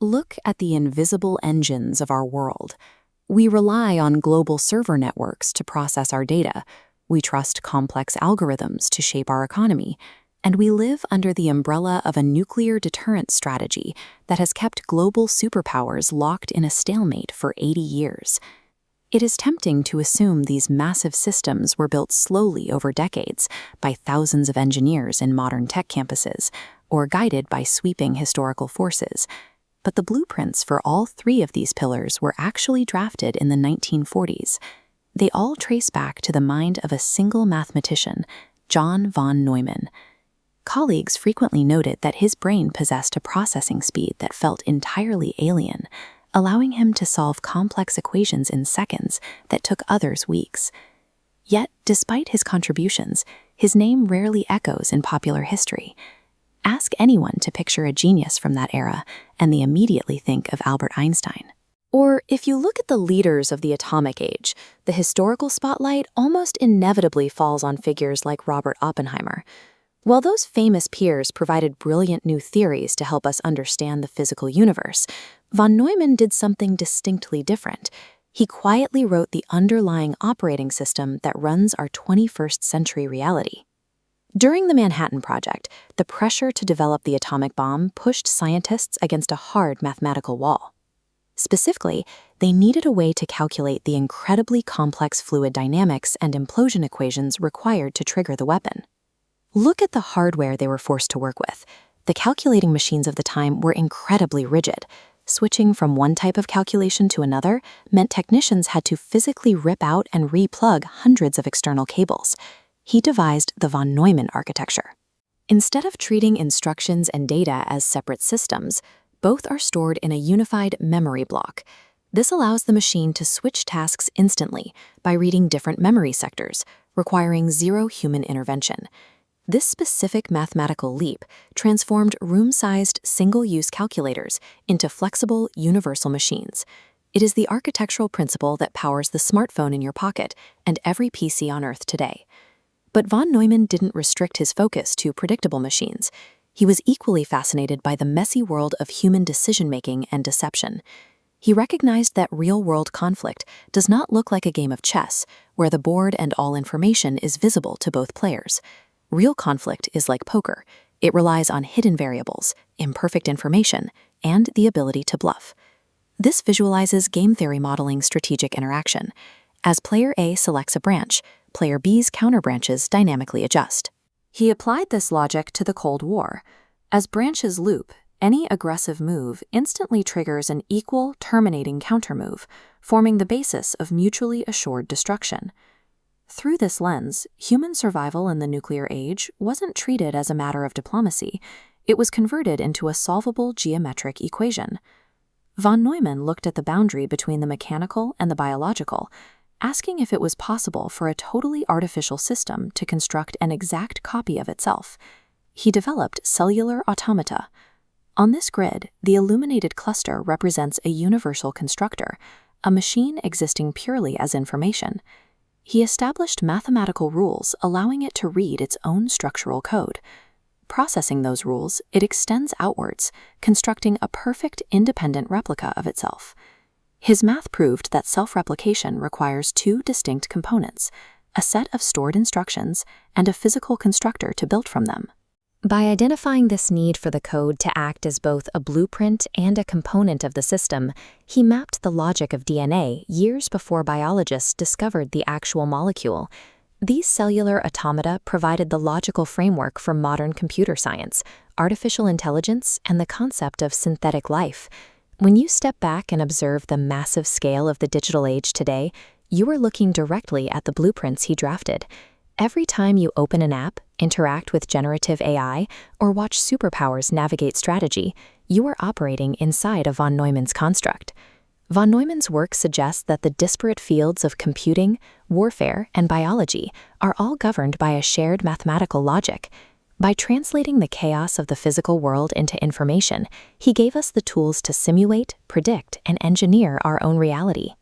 Look at the invisible engines of our world. We rely on global server networks to process our data. We trust complex algorithms to shape our economy. And we live under the umbrella of a nuclear deterrence strategy that has kept global superpowers locked in a stalemate for 80 years. It is tempting to assume these massive systems were built slowly over decades by thousands of engineers in modern tech campuses, or guided by sweeping historical forces. But the blueprints for all three of these pillars were actually drafted in the 1940s. They all trace back to the mind of a single mathematician, John von Neumann. Colleagues frequently noted that his brain possessed a processing speed that felt entirely alien, allowing him to solve complex equations in seconds that took others weeks. Yet, despite his contributions, his name rarely echoes in popular history. Ask anyone to picture a genius from that era, and they immediately think of Albert Einstein. Or if you look at the leaders of the atomic age, the historical spotlight almost inevitably falls on figures like Robert Oppenheimer. While those famous peers provided brilliant new theories to help us understand the physical universe, von Neumann did something distinctly different. He quietly wrote the underlying operating system that runs our 21st century reality. During the Manhattan Project, the pressure to develop the atomic bomb pushed scientists against a hard mathematical wall. Specifically, they needed a way to calculate the incredibly complex fluid dynamics and implosion equations required to trigger the weapon. Look at the hardware they were forced to work with. The calculating machines of the time were incredibly rigid. Switching from one type of calculation to another meant technicians had to physically rip out and re-plug hundreds of external cables. He devised the von Neumann architecture. Instead of treating instructions and data as separate systems, both are stored in a unified memory block. This allows the machine to switch tasks instantly by reading different memory sectors, requiring zero human intervention. This specific mathematical leap transformed room-sized single-use calculators into flexible, universal machines. It is the architectural principle that powers the smartphone in your pocket and every PC on Earth today. But von Neumann didn't restrict his focus to predictable machines. He was equally fascinated by the messy world of human decision-making and deception. He recognized that real-world conflict does not look like a game of chess, where the board and all information is visible to both players. Real conflict is like poker. It relies on hidden variables, imperfect information, and the ability to bluff. This visualizes game theory modeling strategic interaction. As player A selects a branch, player B's counterbranches dynamically adjust. He applied this logic to the Cold War. As branches loop, any aggressive move instantly triggers an equal terminating countermove, forming the basis of mutually assured destruction. Through this lens, human survival in the nuclear age wasn't treated as a matter of diplomacy. It was converted into a solvable geometric equation. Von Neumann looked at the boundary between the mechanical and the biological, asking if it was possible for a totally artificial system to construct an exact copy of itself. He developed cellular automata. On this grid, the illuminated cluster represents a universal constructor, a machine existing purely as information. He established mathematical rules allowing it to read its own structural code. Processing those rules, it extends outwards, constructing a perfect independent replica of itself. His math proved that self-replication requires two distinct components, a set of stored instructions and a physical constructor to build from them. By identifying this need for the code to act as both a blueprint and a component of the system, he mapped the logic of DNA years before biologists discovered the actual molecule. These cellular automata provided the logical framework for modern computer science, artificial intelligence, and the concept of synthetic life. When you step back and observe the massive scale of the digital age today, you are looking directly at the blueprints he drafted. Every time you open an app, interact with generative AI, or watch superpowers navigate strategy, you are operating inside of von Neumann's construct. Von Neumann's work suggests that the disparate fields of computing, warfare, and biology are all governed by a shared mathematical logic. By translating the chaos of the physical world into information, he gave us the tools to simulate, predict, and engineer our own reality.